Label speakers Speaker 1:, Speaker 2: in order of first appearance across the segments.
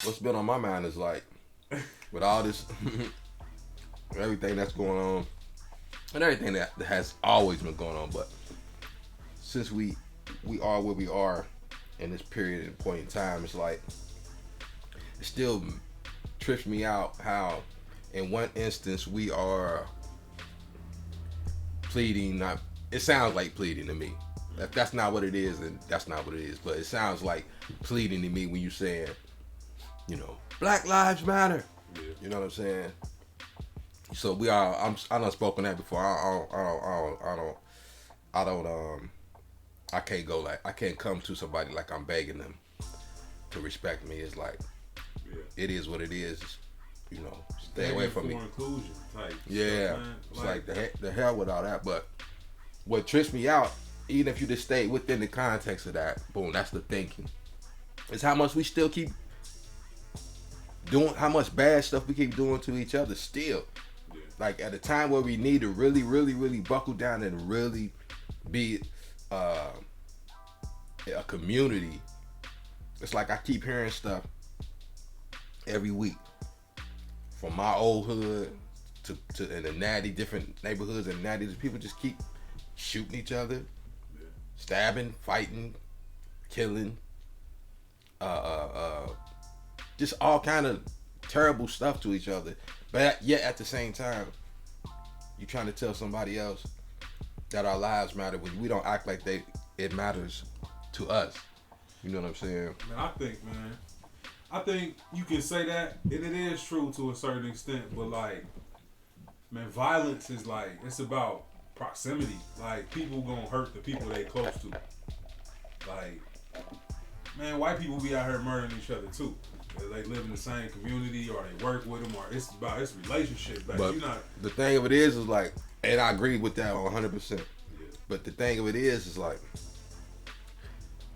Speaker 1: what's been on my mind is like, with all this, everything that's going on, and everything that has always been going on, but since we are where we are in this period and point in time, it's like it still trips me out how, in one instance, we are pleading. Not, it sounds like pleading to me. If that's not what it is, then that's not what it is. But it sounds like pleading to me when you saying, Black Lives Matter.
Speaker 2: Yeah.
Speaker 1: You know what I'm saying? So we are. I done spoken that before. I don't. I can't go like I can't come to somebody like I'm begging them to respect me. It's like it is what it is. Stay away from me.
Speaker 2: Inclusion type.
Speaker 1: Yeah,
Speaker 2: Stuff,
Speaker 1: it's like the hell with all that. But what trips me out, even if you just stay within the context of that, boom, that's the thinking. Is how much we still keep doing, how much bad stuff we keep doing to each other still.
Speaker 2: Yeah.
Speaker 1: Like at a time where we need to really, really, really buckle down and really be a community. It's like I keep hearing stuff every week from my old hood to in the natty, different neighborhoods and natties. People just keep shooting each other, stabbing, fighting, killing, just all kind of terrible stuff to each other. But yet at the same time, you trying to tell somebody else that our lives matter when we don't act like it matters to us. You know what I'm saying?
Speaker 2: I think you can say that, and it is true to a certain extent, but like, man, violence is like, it's about proximity. Like, people gonna hurt the people they close to. Like, man, white people be out here murdering each other too. They live in the same community, or they work with them, or it's relationships. Like,
Speaker 1: but the thing of it is like, and I agree with that 100%. Yeah. But the thing of it is like,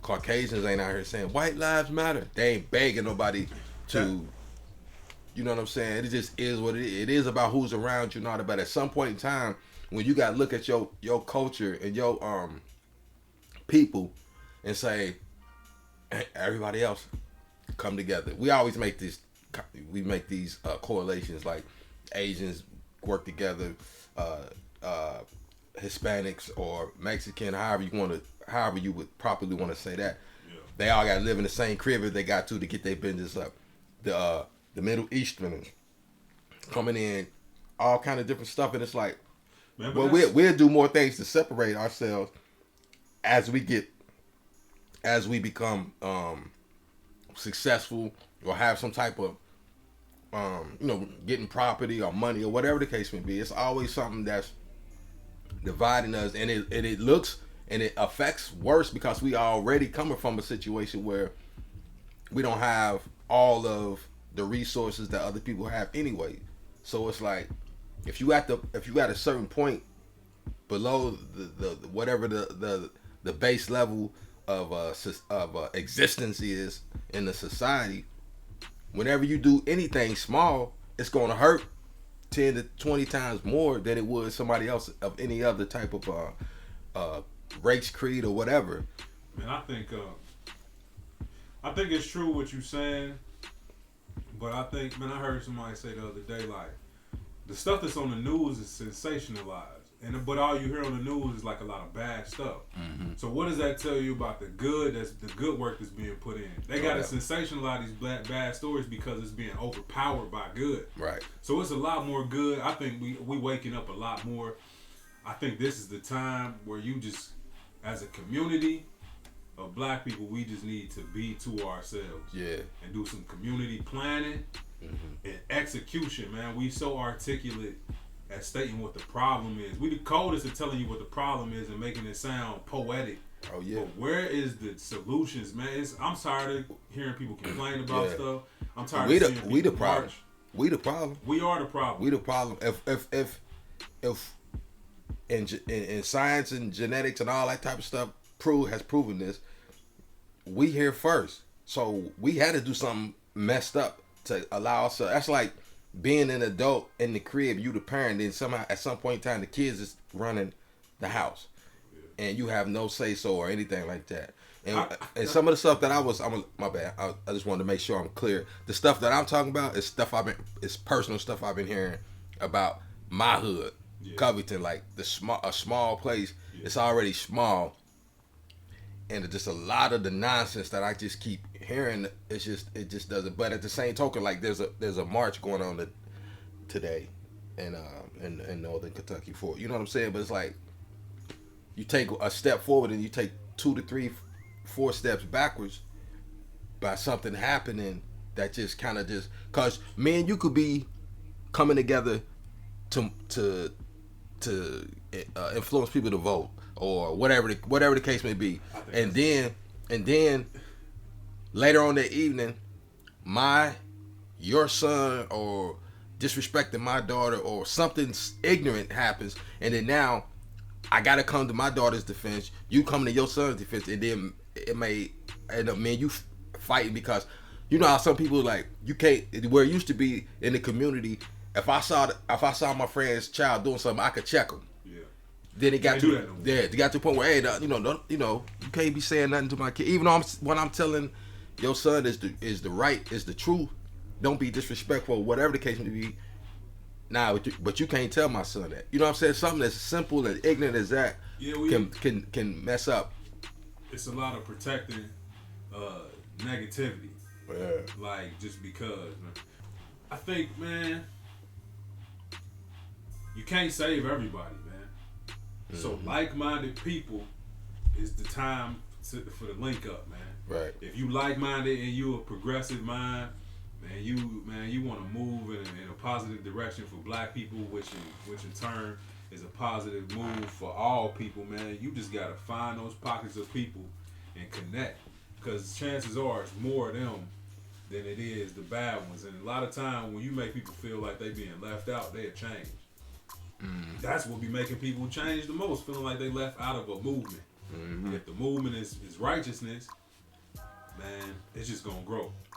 Speaker 1: Caucasians ain't out here saying white lives matter. They ain't begging nobody to, you know what I'm saying? It just is what it is. It is about who's around you, not about at some point in time when you gotta look at your culture and your people and say, hey, everybody else come together. We always make these correlations, like Asians work together, Hispanics or Mexican, however you would properly want to say that. Yeah. They all got to live in the same crib if they got to get their business up. The Middle Easterners coming in, all kind of different stuff, and it's like, man, well, we'll do more things to separate ourselves as we become successful or have some type of getting property or money or whatever the case may be. It's always something that's dividing us, and it looks and it affects worse because we already coming from a situation where we don't have all of the resources that other people have anyway. So it's like if you at a certain point below the whatever the base level of existence is in the society, whenever you do anything small, it's going to hurt 10 to 20 times more than it would somebody else of any other type of race, creed, or whatever.
Speaker 2: Man, I think it's true what you're saying, but I think, man, I heard somebody say the other day, like, the stuff that's on the news is sensationalized, but all you hear on the news is like a lot of bad stuff. Mm-hmm. So what does that tell you about the good work that's being put in? They got to sensationalize these bad stories because it's being overpowered by good.
Speaker 1: Right.
Speaker 2: So it's a lot more good. I think we waking up a lot more. I think this is the time where you just, as a community of black people, we just need to be to ourselves.
Speaker 1: Yeah. And
Speaker 2: do some community planning and execution, man. We so articulate at stating what the problem is. We the coldest at telling you what the problem is and making it sound poetic.
Speaker 1: Oh yeah.
Speaker 2: But where is the solutions, man? I'm tired of hearing people complain about stuff. I'm tired of seeing people
Speaker 1: we the problem.
Speaker 2: march.
Speaker 1: We the problem.
Speaker 2: We are the problem.
Speaker 1: We the problem. If in science and genetics and all that type of stuff has proven this, we here first. So we had to do something messed up to allow us. That's like being an adult in the crib, you the parent, then somehow at some point in time the kids is running the house, and you have no say so or anything like that. And some of the stuff that my bad. I just wanted to make sure I'm clear. The stuff that I'm talking about is stuff it's personal stuff I've been hearing about my hood, Covington, like a small place. Yeah. It's already small, and just a lot of the nonsense that I just keep hearing. It just doesn't. But at the same token, like there's a march going on today, in Northern Kentucky for, you know what I'm saying. But it's like you take a step forward and you take 2 to 3, 4 steps backwards by something happening that just kind of just, cause me and you could be coming together to influence people to vote or whatever the case may be, and then later on that evening, your son or disrespecting my daughter or something ignorant happens, and then now I gotta come to my daughter's defense, you come to your son's defense, and then it may end up you fighting because you know how some people like you can't, where it used to be in the community, if I saw my friend's child doing something, I could check them. Yeah. Then it got to the point where hey, you can't be saying nothing to my kid, even though when I'm telling your son is the truth. Don't be disrespectful, whatever the case may be. Nah, but you can't tell my son that. You know what I'm saying? Something as simple and ignorant as that can mess up.
Speaker 2: It's a lot of protecting negativity. Yeah. Like, just because, man. I think, man, you can't save everybody, man. Mm-hmm. So like-minded people is the time for the link up, man.
Speaker 1: Right.
Speaker 2: If you like-minded and you a progressive mind, you want to move in a positive direction for black people, which in turn is a positive move for all people, man. You just gotta find those pockets of people and connect, because chances are it's more of them than it is the bad ones. And a lot of time when you make people feel like they being left out, they'll change. Mm. That's what be making people change the most, feeling like they left out of a movement. Mm-hmm. If the movement is righteousness, man, it's just gonna grow.